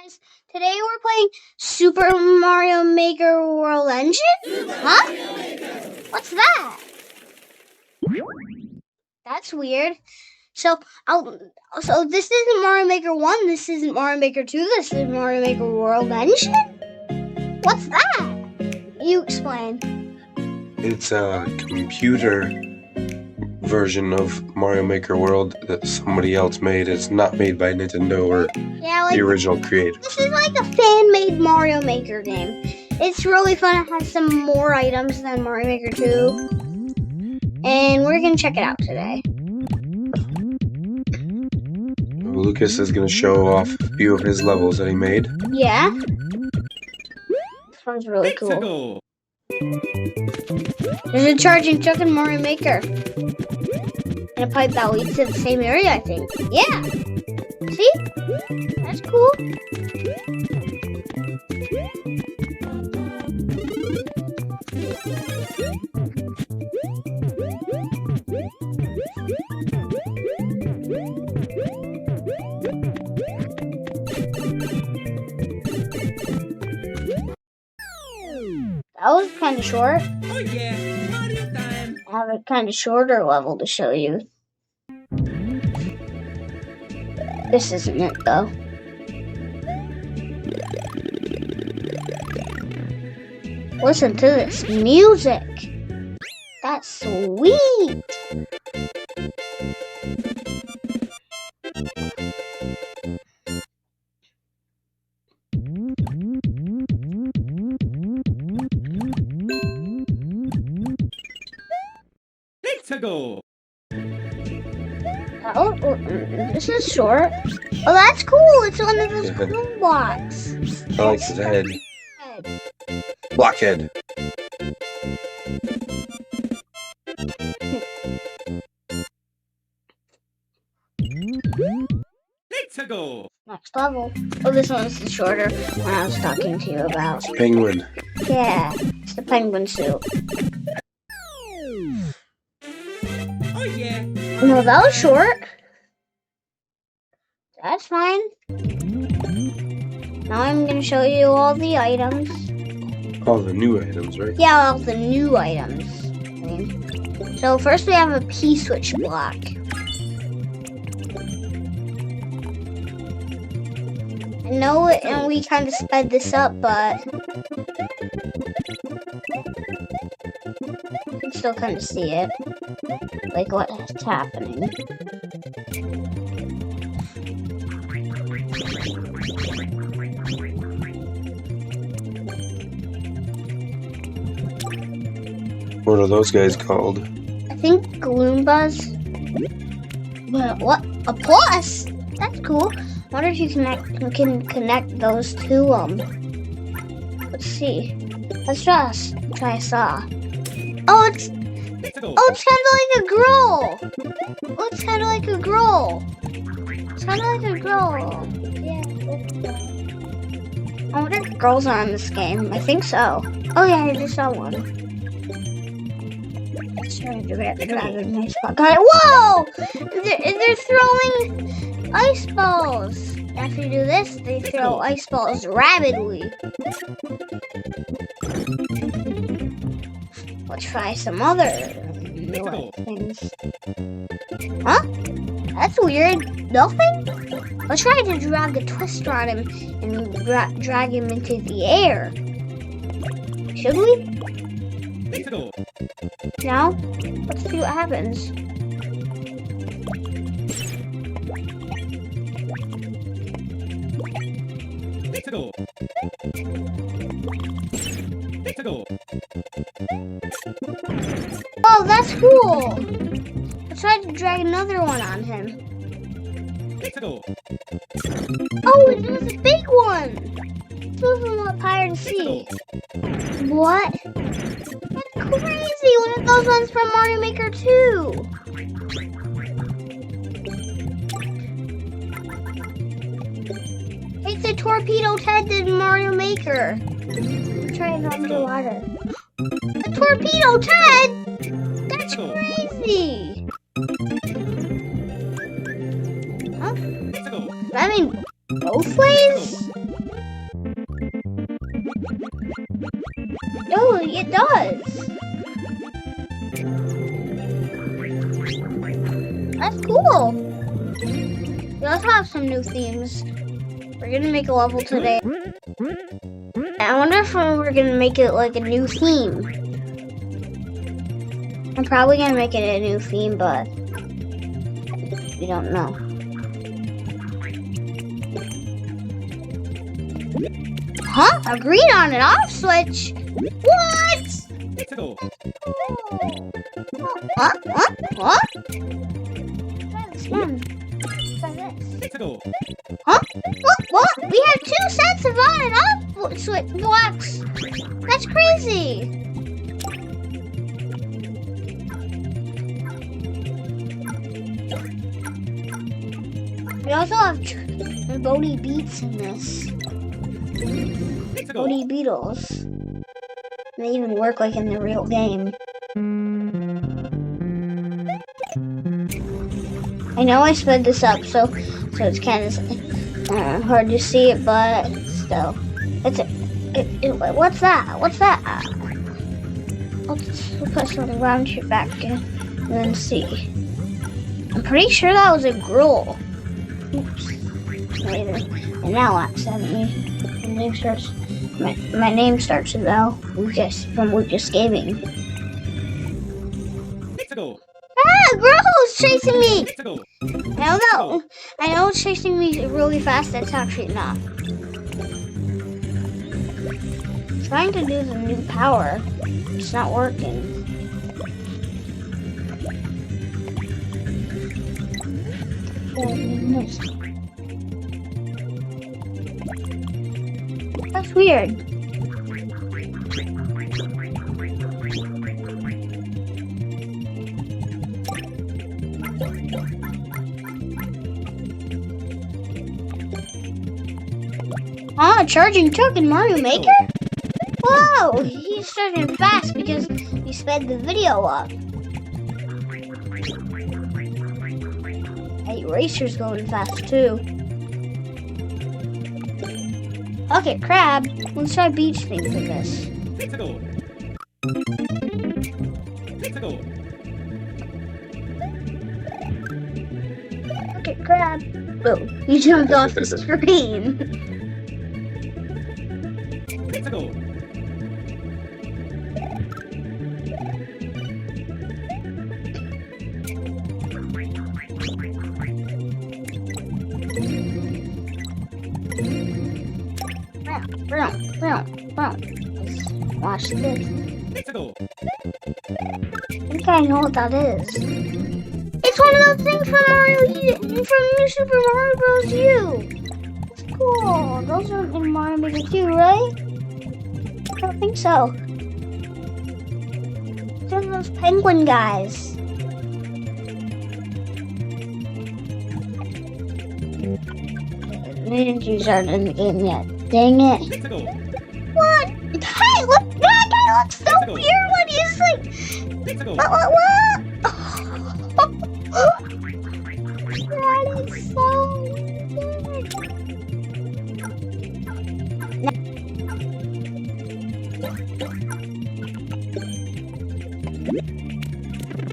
guys, today we're playing Super Mario Maker World Engine? Huh? What's that? That's weird. So this isn't Mario Maker 1, this isn't Mario Maker 2, this is Mario Maker World Engine? What's that? You explain. It's a computer version of Mario Maker World that somebody else made. It's not made by Nintendo or the original creator. This is like a fan-made Mario Maker game. It's really fun. It has some more items than Mario Maker 2. And we're going to check it out today. Lucas is going to show off a few of his levels that he made. Yeah. This one's really cool. There's a charging truck in Mario Maker. And a pipe that leads to the same area, I think. Yeah. See? That's cool. That was kind of short. Oh yeah, party time! I have a kind of shorter level to show you. This isn't it though. Listen to this music. That's sweet. Let's go! Oh, this is short. Oh, that's cool. It's one of those cool blocks. I like his head. Blockhead. Let's go! Next level. Oh, this one's the shorter one I was talking to you about. Penguin. Yeah, it's the penguin suit. Oh yeah! No, that was short. That's fine. Now I'm going to show you all the items. All the new items, right? Yeah, all the new items. So first we have a P-switch block. I know it, and we kind of sped this up, but you can still kind of see it. Like what's happening. What are those guys called? I think Gloombas. But what? A plus? That's cool. I wonder if you can connect those to them. Let's see. Let's just try a saw. Oh, it's kind of like a grill. Oh, it's kind of like a grill. It's kind of like a grill. Yeah. I wonder if girls are in this game. I think so. Oh yeah, I just saw one. Let's try to grab a nice spot. Got it. Whoa! They're throwing ice balls. After you do this, they throw ice balls rapidly. Let's try some other new things. Huh? That's weird. Nothing? Let's try to drag a twister on him and drag him into the air. Should we? Now, let's see what happens. Oh, that's cool. Let's try to drag another one on him. Oh, it was a big one. This was up higher to see. What? That's crazy. One of those ones from Mario Maker 2. It's a torpedo Ted in Mario Maker. Try it underwater. A torpedo Ted? That's crazy. Huh? I mean, both ways? it does. That's cool. We also have some new themes. We're gonna make a level today. I wonder if we're gonna make it like a new theme. I'm probably gonna make it a new theme, but we don't know. Huh? A green on and off switch? What? Let's go. What? What? Try this again. Try this. Let's go. Huh? What? We have 2 sets of on and off switch blocks. That's crazy. We also have Bodhi Beats in this. Let's go. Bodhi Beetles. They even work like in the real game. I know I sped this up, so it's kind of hard to see it, but still, what's that? What's that? Let's put some around your back and then see. I'm pretty sure that was a gruel. Oops. Later. And now accidentally. My name starts with L. From Lucas Gaming. Let's go. Ah, Groho's chasing me! Let's go. I know it's chasing me really fast. It's actually not. I'm trying to do the new power. It's not working. That's weird. Ah, charging truck in Mario Maker? Whoa, he's starting fast because we sped the video up. Hey, Racer's going fast too. Okay, Crab, let's try beach things with this. Let's go. Let's go. Okay, Crab. Boom, you jumped off the screen. Let's go. Watch this. Let's go. I think I know what that is. It's one of those things from New Super Mario Bros. U. It's cool. Those are in Mario Maker 2, right? I don't think so. It's one of those penguin guys. Ninjas aren't in the game yet. Dang it. Let's go. What? Hey, look! That guy looks so weird when he's like... Let's go. What? That is so good.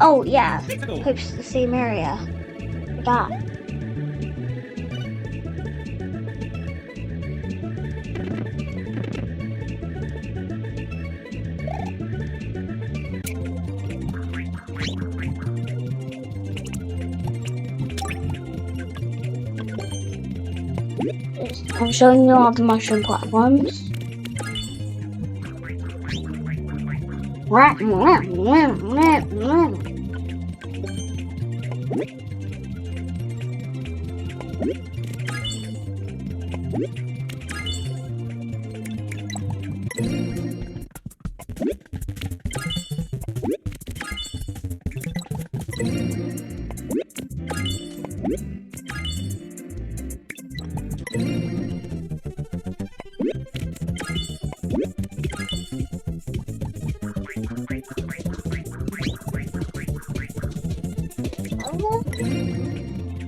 Oh, yeah. Let's go. Pipe's the same area. Forgot. I'm showing you all the mushroom platforms.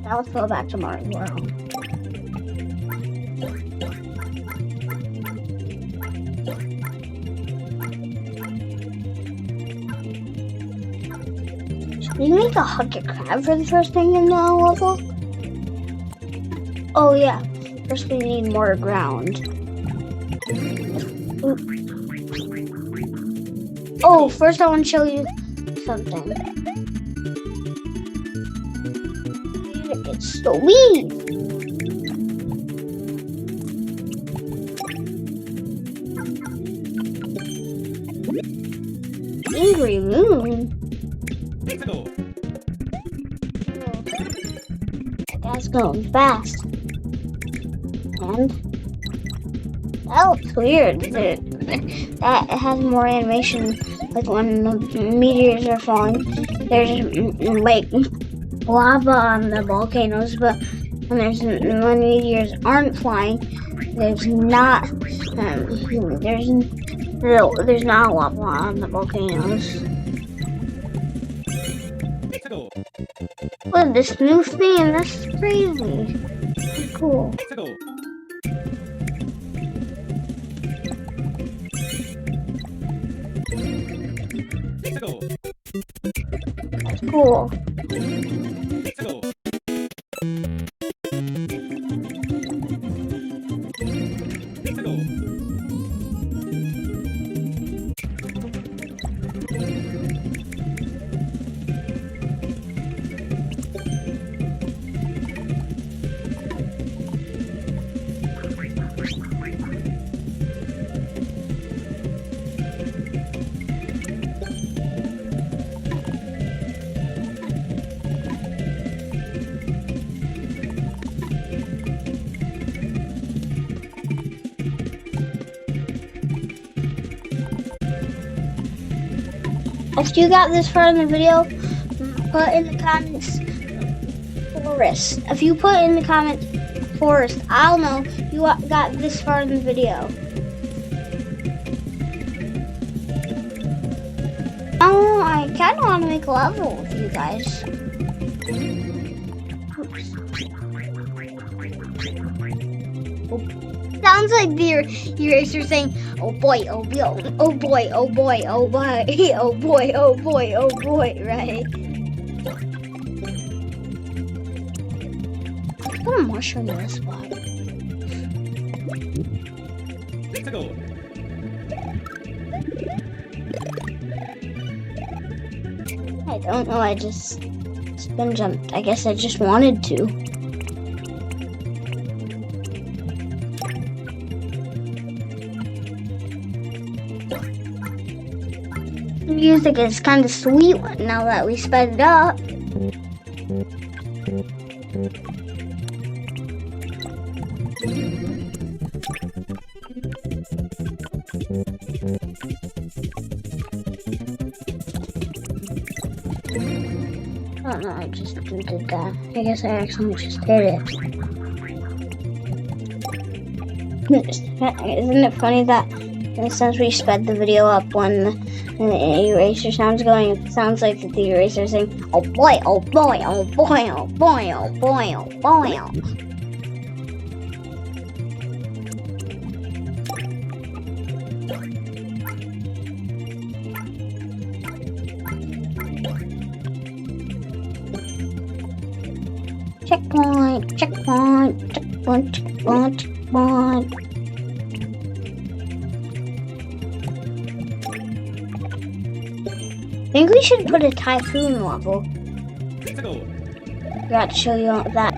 Now let's go back to Mario World. we make a bucket crab for the first thing in the level? Oh yeah, first we need more ground. Ooh. Oh, first I want to show you something. It's sweet. Angry moon. That guy's going fast. And that looks weird. That has more animation, like when the meteors are falling. There's like lava on the volcanoes, but when meteors aren't flying, there's not there's not lava on the volcanoes. Look at this new thing, that's crazy. Cool. That's cool. If you got this far in the video, put in the comments forest. If you put in the comments forest, I'll know you got this far in the video. Oh, I kind of want to make a level with you guys. Sounds like the eraser saying, "Oh boy, oh boy, oh boy, oh boy, oh boy, oh boy, oh boy, oh boy," right? Put a mushroom in this spot. I don't know, I just spin jumped. I guess I just wanted to. The music is kind of sweet now that we sped it up. Oh no, I just did that. I guess I accidentally just did it. Isn't it funny that since we sped the video up when the eraser sound's going, it sounds like the eraser saying, "Oh boy, oh boy, oh boy, oh boy, oh boy, oh boy." Checkpoint, checkpoint, checkpoint, checkpoint, checkpoint. I think we should put a typhoon level. Forgot to show you all that.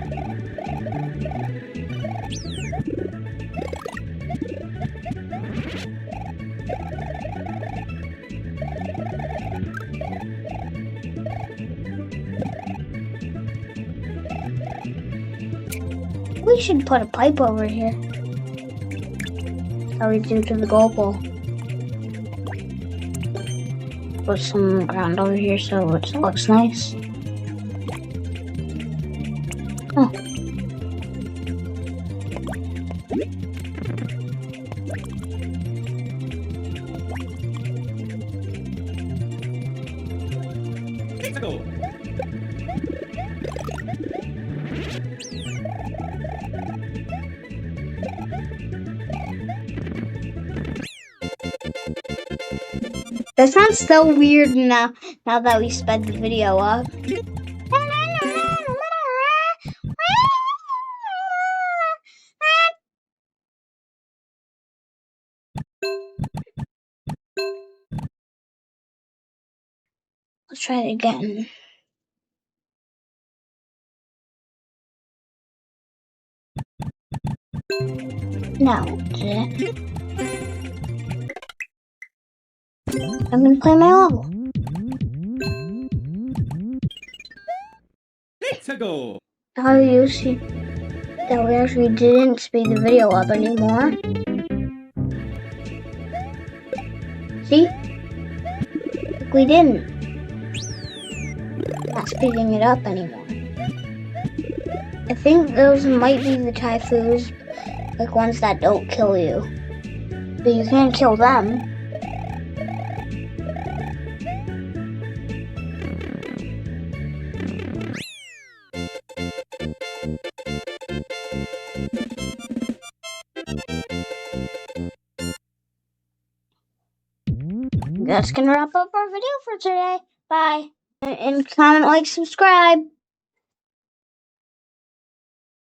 We should put a pipe over here. How we do to the goal ball. Put some ground over here so it looks nice. Oh. That sounds so weird now Now that we sped the video up. Let's try it again. Now, I'm gonna play my level. Let's go. How do you see that we actually didn't speed the video up anymore? See? Like we didn't. Not speeding it up anymore. I think those might be the typhus, like ones that don't kill you. But you can't kill them. That's gonna wrap up our video for today. Bye. And comment, like, subscribe.